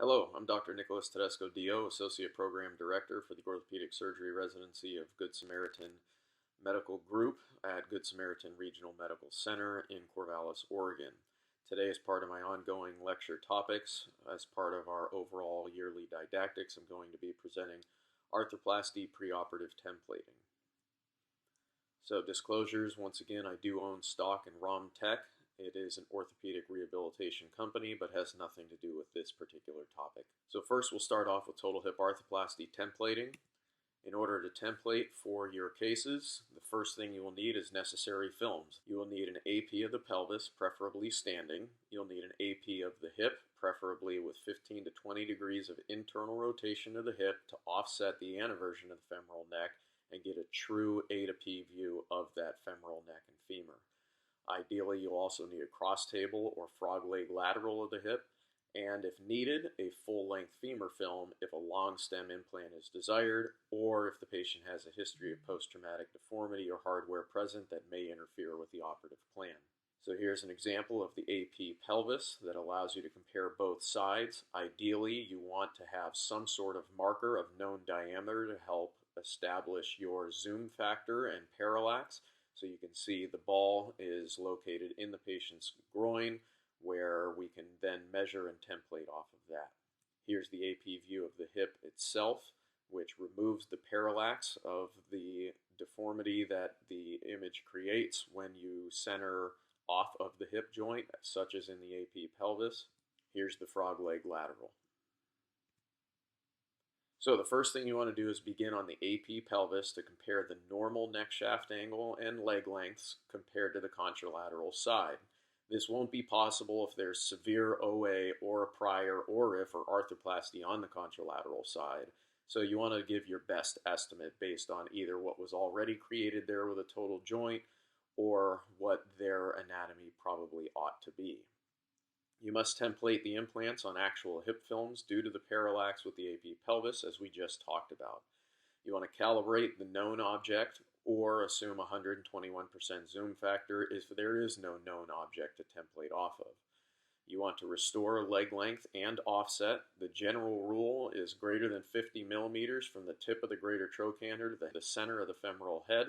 Hello, I'm Dr. Nicholas Tedesco DO, Associate Program Director for the Orthopedic Surgery Residency of Good Samaritan Medical Group at Good Samaritan Regional Medical Center in Corvallis, Oregon. Today, as part of my ongoing lecture topics, as part of our overall yearly didactics, I'm going to be presenting arthroplasty preoperative templating. So disclosures, once again, I do own stock in ROM Tech. It is an orthopedic rehabilitation company, but has nothing to do with this particular topic. So first, we'll start off with total hip arthroplasty templating. In order to template for your cases, the first thing you will need is necessary films. You will need an AP of the pelvis, preferably standing. You'll need an AP of the hip, preferably with 15 to 20 degrees of internal rotation of the hip to offset the anteversion of the femoral neck and get a true A to P view of that femoral neck and femur. Ideally, you'll also need a cross table or frog leg lateral of the hip, and if needed, a full-length femur film if a long stem implant is desired, or if the patient has a history of post-traumatic deformity or hardware present that may interfere with the operative plan. So here's an example of the AP pelvis that allows you to compare both sides. Ideally, you want to have some sort of marker of known diameter to help establish your zoom factor and parallax. So you can see the ball is located in the patient's groin, where we can then measure and template off of that. Here's the AP view of the hip itself, which removes the parallax of the deformity that the image creates when you center off of the hip joint, such as in the AP pelvis. Here's the frog leg lateral. So the first thing you want to do is begin on the AP pelvis to compare the normal neck shaft angle and leg lengths compared to the contralateral side. This won't be possible if there's severe OA or a prior ORIF or arthroplasty on the contralateral side. So you want to give your best estimate based on either what was already created there with a total joint or what their anatomy probably ought to be. You must template the implants on actual hip films due to the parallax with the AP pelvis, as we just talked about. You want to calibrate the known object or assume 121% zoom factor if there is no known object to template off of. You want to restore leg length and offset. The general rule is greater than 50 millimeters from the tip of the greater trochanter to the center of the femoral head.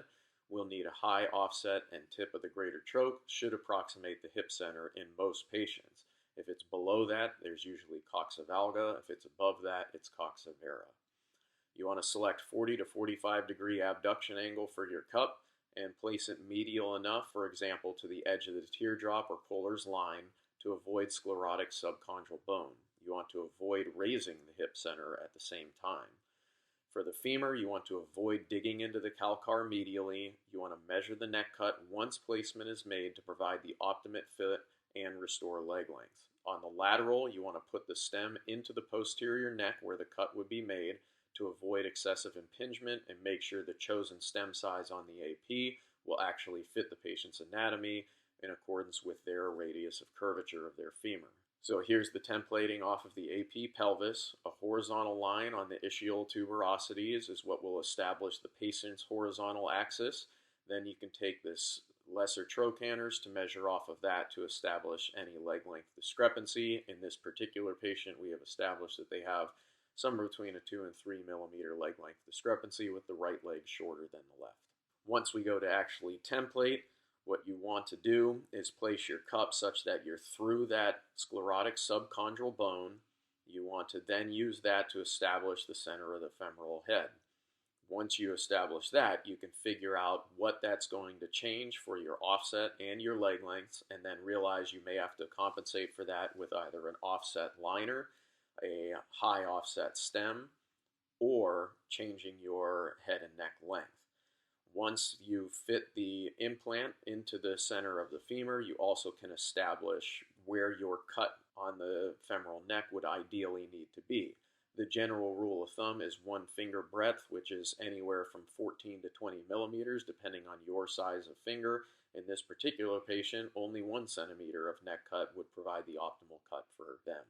We'll need a high offset, and tip of the greater troch should approximate the hip center in most patients. If it's below that, there's usually coxa valga. If it's above that, it's coxa vera. You want to select 40 to 45 degree abduction angle for your cup and place it medial enough, for example, to the edge of the teardrop or Kohler's line to avoid sclerotic subchondral bone. You want to avoid raising the hip center at the same time. For the femur, you want to avoid digging into the calcar medially. You want to measure the neck cut once placement is made to provide the optimate fit and restore leg length. On the lateral, you want to put the stem into the posterior neck where the cut would be made to avoid excessive impingement and make sure the chosen stem size on the AP will actually fit the patient's anatomy in accordance with their radius of curvature of their femur. So here's the templating off of the AP pelvis. A horizontal line on the ischial tuberosities is what will establish the patient's horizontal axis. Then you can take this lesser trochanters to measure off of that to establish any leg length discrepancy. In this particular patient, we have established that they have somewhere between a 2 and 3 millimeter leg length discrepancy with the right leg shorter than the left. Once we go to actually template, what you want to do is place your cup such that you're through that sclerotic subchondral bone. You want to then use that to establish the center of the femoral head. Once you establish that, you can figure out what that's going to change for your offset and your leg lengths, and then realize you may have to compensate for that with either an offset liner, a high offset stem, or changing your head and neck length. Once you fit the implant into the center of the femur, you also can establish where your cut on the femoral neck would ideally need to be. The general rule of thumb is 1 finger breadth, which is anywhere from 14 to 20 millimeters, depending on your size of finger. In this particular patient, only 1 centimeter of neck cut would provide the optimal cut for them.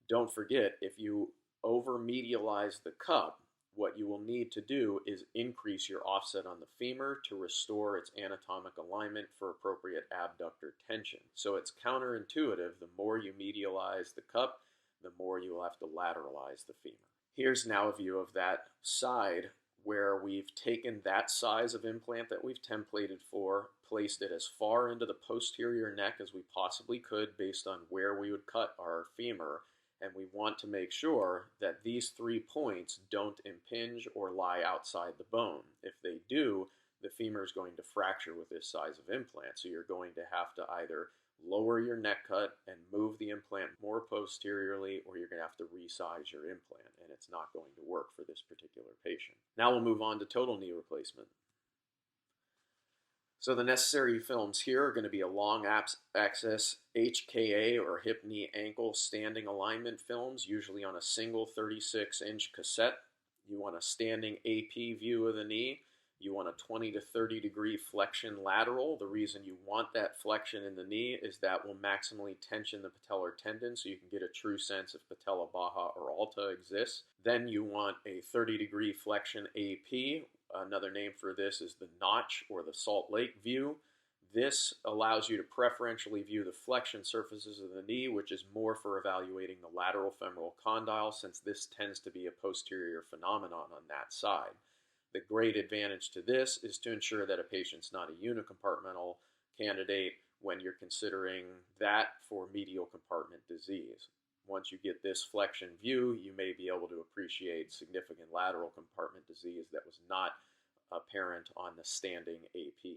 Don't forget, if you over-medialize the cup, what you will need to do is increase your offset on the femur to restore its anatomic alignment for appropriate abductor tension. So it's counterintuitive. The more you medialize the cup, the more you will have to lateralize the femur. Here's now a view of that side where we've taken that size of implant that we've templated for, placed it as far into the posterior neck as we possibly could based on where we would cut our femur, and we want to make sure that these 3 points don't impinge or lie outside the bone. If they do, the femur is going to fracture with this size of implant, so you're going to have to either lower your neck cut and move the implant more posteriorly, or you're going to have to resize your implant, and it's not going to work for this particular patient. Now we'll move on to total knee replacement. So the necessary films here are going to be a long axis HKA or hip, knee, ankle standing alignment films, usually on a single 36-inch cassette. You want a standing AP view of the knee. You want a 20 to 30 degree flexion lateral. The reason you want that flexion in the knee is that will maximally tension the patellar tendon so you can get a true sense if patella baja or alta exists. Then you want a 30 degree flexion AP. Another name for this is the notch or the Salt Lake view. This allows you to preferentially view the flexion surfaces of the knee, which is more for evaluating the lateral femoral condyle, since this tends to be a posterior phenomenon on that side. The great advantage to this is to ensure that a patient's not a unicompartmental candidate when you're considering that for medial compartment disease. Once you get this flexion view, you may be able to appreciate significant lateral compartment disease that was not apparent on the standing AP.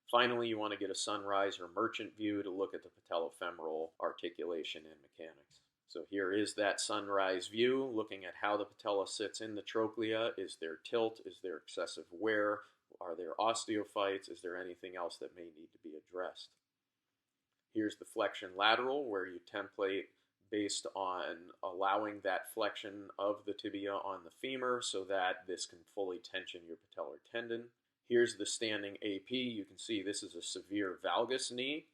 Finally, you want to get a sunrise or merchant view to look at the patellofemoral articulation and mechanics. So here is that sunrise view, looking at how the patella sits in the trochlea. Is there tilt? Is there excessive wear? Are there osteophytes? Is there anything else that may need to be addressed? Here's the flexion lateral, where you template based on allowing that flexion of the tibia on the femur so that this can fully tension your patellar tendon. Here's the standing AP. You can see this is a severe valgus knee.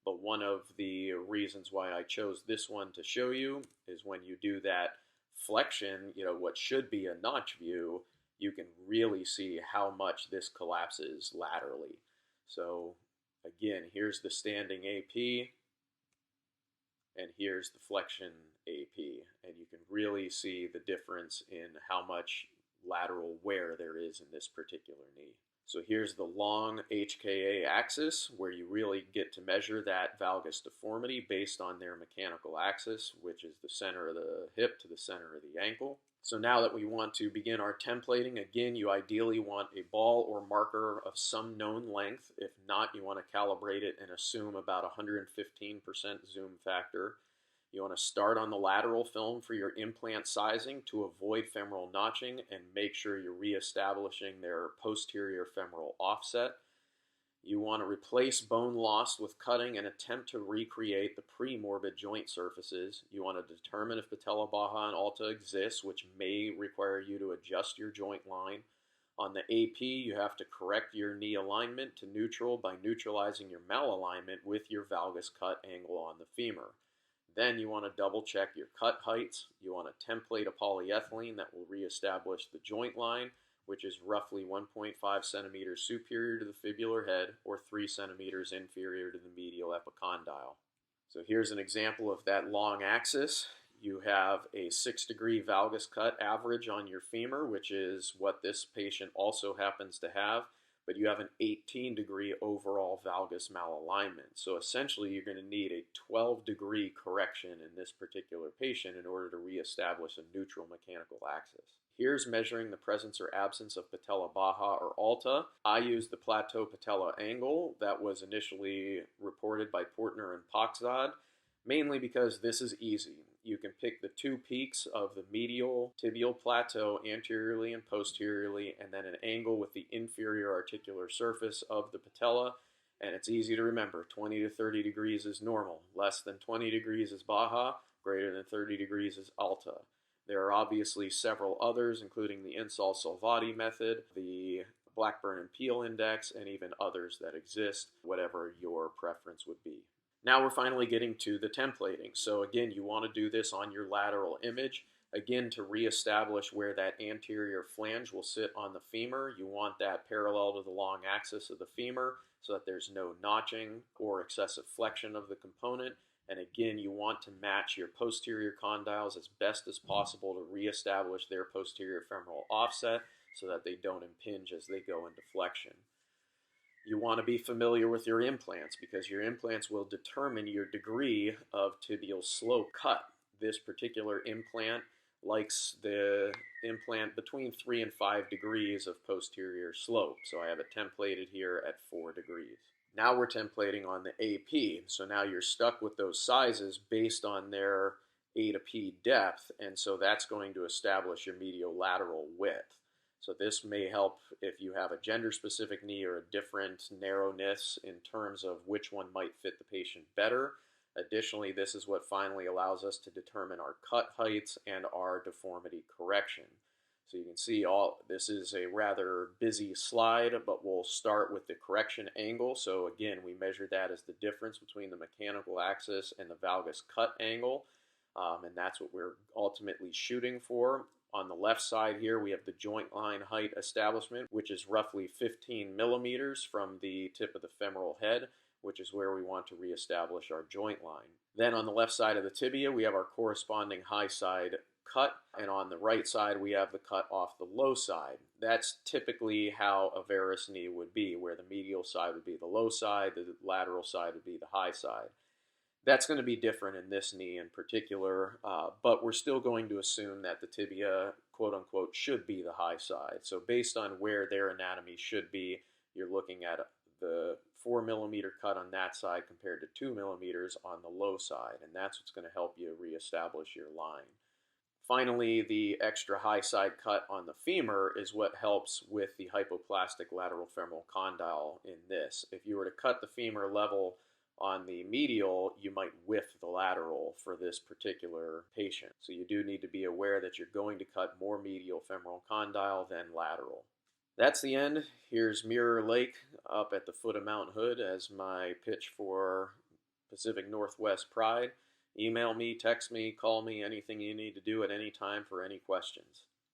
But one of the reasons why I chose this one to show you is when you do that flexion, what should be a notch view, you can really see how much this collapses laterally. So again, here's the standing AP, and here's the flexion AP. And you can really see the difference in how much lateral wear there is in this particular knee. So here's the long HKA axis, where you really get to measure that valgus deformity based on their mechanical axis, which is the center of the hip to the center of the ankle. So now that we want to begin our templating, again, you ideally want a ball or marker of some known length. If not, you want to calibrate it and assume about 115% zoom factor. You want to start on the lateral film for your implant sizing to avoid femoral notching and make sure you're reestablishing their posterior femoral offset. You want to replace bone lost with cutting and attempt to recreate the premorbid joint surfaces. You want to determine if patella baja and alta exists, which may require you to adjust your joint line. On the AP, you have to correct your knee alignment to neutral by neutralizing your malalignment with your valgus cut angle on the femur. Then you want to double check your cut heights. You want to template a polyethylene that will reestablish the joint line, which is roughly 1.5 centimeters superior to the fibular head or 3 centimeters inferior to the medial epicondyle. So here's an example of that long axis. You have a 6-degree valgus cut average on your femur, which is what this patient also happens to have, but you have an 18-degree overall valgus malalignment. So essentially, you're going to need a 12-degree correction in this particular patient in order to reestablish a neutral mechanical axis. Here's measuring the presence or absence of patella baja or alta. I used the plateau patella angle that was initially reported by Portner and Poxod, mainly because this is easy. You can pick the 2 peaks of the medial tibial plateau anteriorly and posteriorly, and then an angle with the inferior articular surface of the patella, and it's easy to remember. 20 to 30 degrees is normal. Less than 20 degrees is baja. Greater than 30 degrees is alta. There are obviously several others, including the Insall-Salvati method, the Blackburn and Peel index, and even others that exist, whatever your preference would be. Now we're finally getting to the templating. So again, you want to do this on your lateral image. Again, to reestablish where that anterior flange will sit on the femur, you want that parallel to the long axis of the femur so that there's no notching or excessive flexion of the component. And again, you want to match your posterior condyles as best as possible to reestablish their posterior femoral offset so that they don't impinge as they go into flexion. You want to be familiar with your implants because your implants will determine your degree of tibial slope cut. This particular implant likes the implant between 3 and 5 degrees of posterior slope. So I have it templated here at 4 degrees. Now we're templating on the AP. So now you're stuck with those sizes based on their A to P depth, and so that's going to establish your mediolateral width. So this may help if you have a gender-specific knee or a different narrowness in terms of which one might fit the patient better. Additionally, this is what finally allows us to determine our cut heights and our deformity correction. So you can see this is a rather busy slide, but we'll start with the correction angle. So again, we measure that as the difference between the mechanical axis and the valgus cut angle, and that's what we're ultimately shooting for. On the left side here, we have the joint line height establishment, which is roughly 15 millimeters from the tip of the femoral head, which is where we want to reestablish our joint line. Then on the left side of the tibia, we have our corresponding high side cut, and on the right side, we have the cut off the low side. That's typically how a varus knee would be, where the medial side would be the low side, the lateral side would be the high side. That's going to be different in this knee in particular, but we're still going to assume that the tibia, quote unquote, should be the high side. So based on where their anatomy should be, you're looking at the 4 millimeter cut on that side compared to 2 millimeters on the low side, and that's what's going to help you reestablish your line. Finally, the extra high side cut on the femur is what helps with the hypoplastic lateral femoral condyle in this. If you were to cut the femur level on the medial, you might whiff the lateral for this particular patient. So you do need to be aware that you're going to cut more medial femoral condyle than lateral. That's the end. Here's Mirror Lake up at the foot of Mount Hood as my pitch for Pacific Northwest Pride. Email me, text me, call me, anything you need to do at any time for any questions.